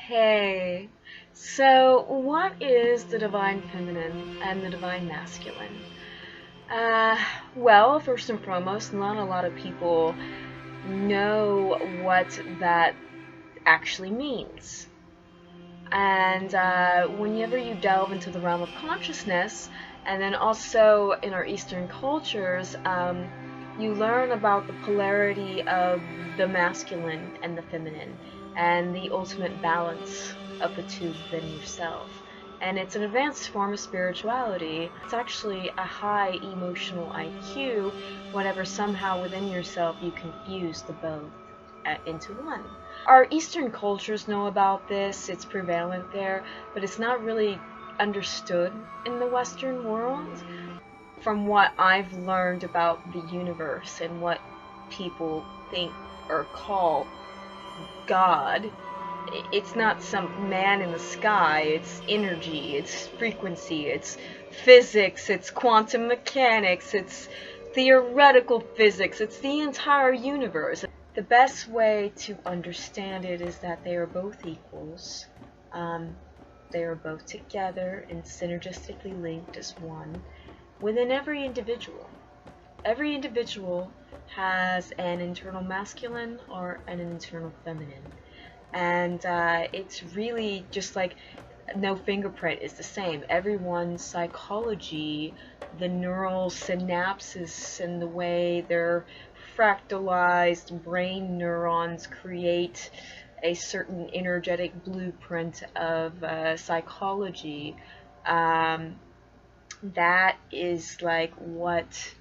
Okay, so what is the divine feminine and the divine masculine? Well, first and foremost, not a lot of people know what that actually means. And whenever you delve into the realm of consciousness, and then also in our Eastern cultures, you learn about the polarity of the masculine and the feminine, and the ultimate balance of the two within yourself. And it's an advanced form of spirituality. It's actually a high emotional IQ whenever somehow within yourself you can fuse the both into one. Our Eastern cultures know about this, it's prevalent there, but it's not really understood in the Western world. From what I've learned about the universe and what people think or call God, it's not some man in the sky, it's energy, it's frequency, it's physics, it's quantum mechanics, it's theoretical physics, it's the entire universe. The best way to understand it is that they are both equals. They are both together and synergistically linked as one within every individual. Every individual has an internal masculine or an internal feminine. And it's really just like no fingerprint is the same. Everyone's psychology, the neural synapses and the way their fractalized brain neurons create a certain energetic blueprint of psychology, that is like what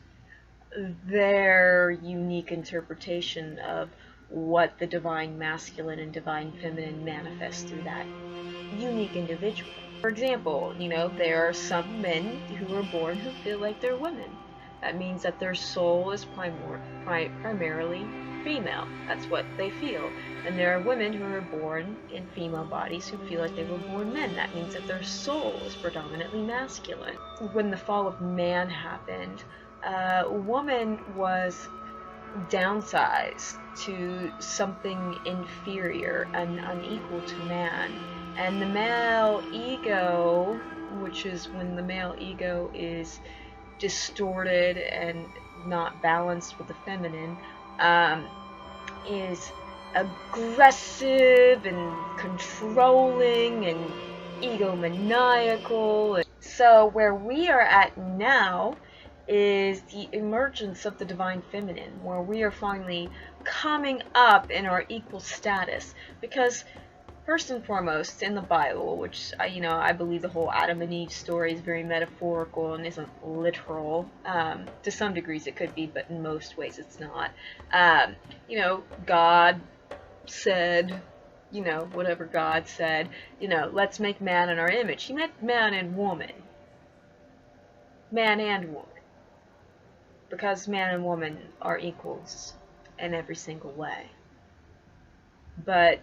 their unique interpretation of what the divine masculine and divine feminine manifests through that unique individual. For example, there are some men who are born who feel like they're women. That means that their soul is primarily female. That's what they feel. And there are women who are born in female bodies who feel like they were born men. That means that their soul is predominantly masculine. When the fall of man happened, woman was downsized to something inferior and unequal to man. And the male ego, which is when the male ego is distorted and not balanced with the feminine, is aggressive and controlling and egomaniacal. So where we are at now is the emergence of the divine feminine, where we are finally coming up in our equal status. Because first and foremost, in the Bible, which I believe the whole Adam and Eve story is very metaphorical and isn't literal. To some degrees it could be, but in most ways it's not. God said, whatever God said, let's make man in our image. He meant man and woman. Man and woman. Because man and woman are equals in every single way. But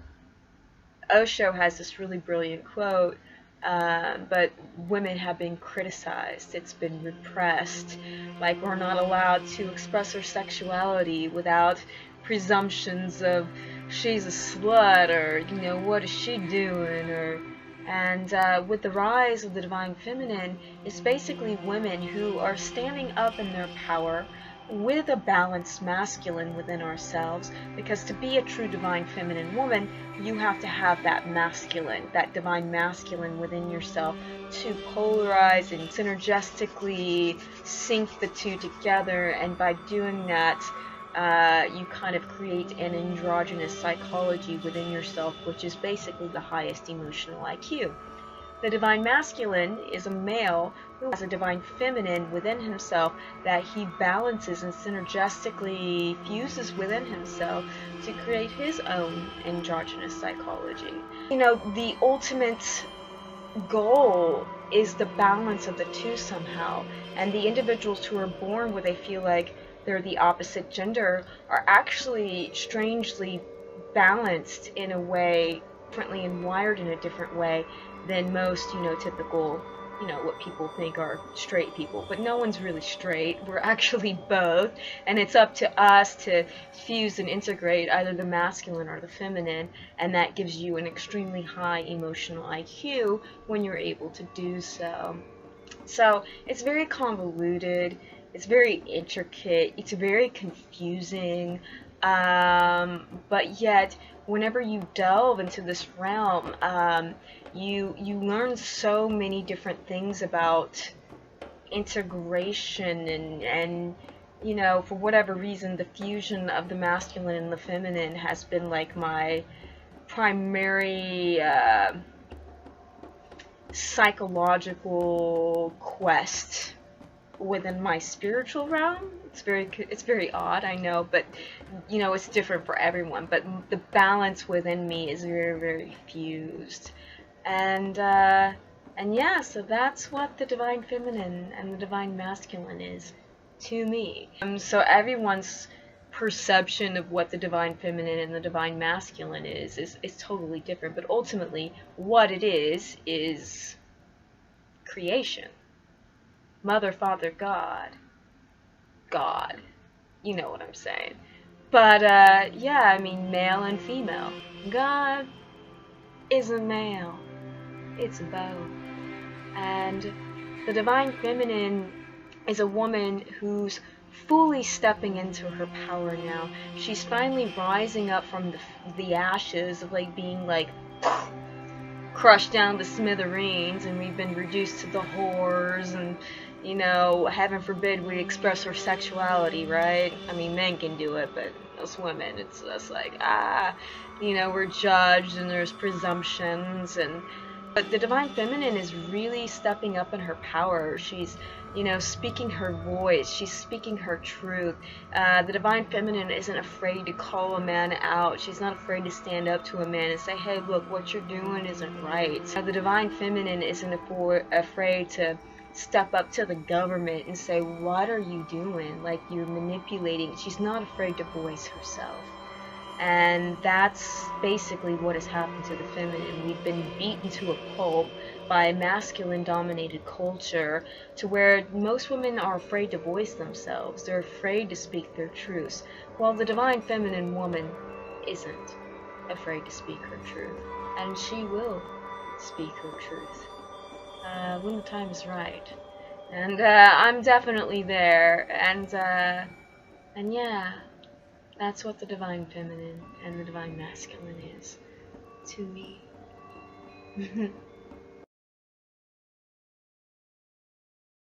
Osho has this really brilliant quote, but women have been criticized, it's been repressed, like we're not allowed to express our sexuality without presumptions of she's a slut, or what is she doing, and with the rise of the divine feminine, it's basically women who are standing up in their power with a balanced masculine within ourselves, because to be a true divine feminine woman, you have to have that masculine, that divine masculine within yourself to polarize and synergistically sync the two together, and by doing that, you kind of create an androgynous psychology within yourself, which is basically the highest emotional IQ. The divine masculine is a male who has a divine feminine within himself that he balances and synergistically fuses within himself to create his own androgynous psychology. The ultimate goal is the balance of the two somehow, and the individuals who are born where they feel like they're the opposite gender are actually strangely balanced in a way, differently and wired in a different way than most, typical, you know, what people think are straight people, but no one's really straight. We're actually both, and it's up to us to fuse and integrate either the masculine or the feminine, and that gives you an extremely high emotional IQ when you're able to do so. So it's very convoluted, it's very intricate, it's very confusing, but yet whenever you delve into this realm, you learn so many different things about integration and you know, for whatever reason, the fusion of the masculine and the feminine has been like my primary psychological quest within my spiritual realm. It's very odd, I know, but you know, it's different for everyone. But the balance within me is very, very fused, and yeah, so that's what the divine feminine and the divine masculine is to me. So everyone's perception of what the divine feminine and the divine masculine is totally different, but ultimately what it is creation. Mother, Father, God. You know what I'm saying. But yeah, I mean, male and female. God isn't male, it's both. And the divine feminine is a woman who's fully stepping into her power now. She's finally rising up from the ashes of like being like crushed down to smithereens, and we've been reduced to the whores, and you know, heaven forbid we express our sexuality, right? I mean, men can do it, but us women, it's just like, you know, we're judged and there's presumptions. But the divine feminine is really stepping up in her power. She's, you know, speaking her voice. She's speaking her truth. The divine feminine isn't afraid to call a man out. She's not afraid to stand up to a man and say, hey, look, what you're doing isn't right. The divine feminine isn't afraid to step up to the government and say, what are you doing? Like, you're manipulating. She's not afraid to voice herself. And that's basically what has happened to the feminine. We've been beaten to a pulp by a masculine-dominated culture to where most women are afraid to voice themselves. They're afraid to speak their truths, while the divine feminine woman isn't afraid to speak her truth. And she will speak her truth when the time is right. And I'm definitely there. And yeah, that's what the divine feminine and the divine masculine is to me.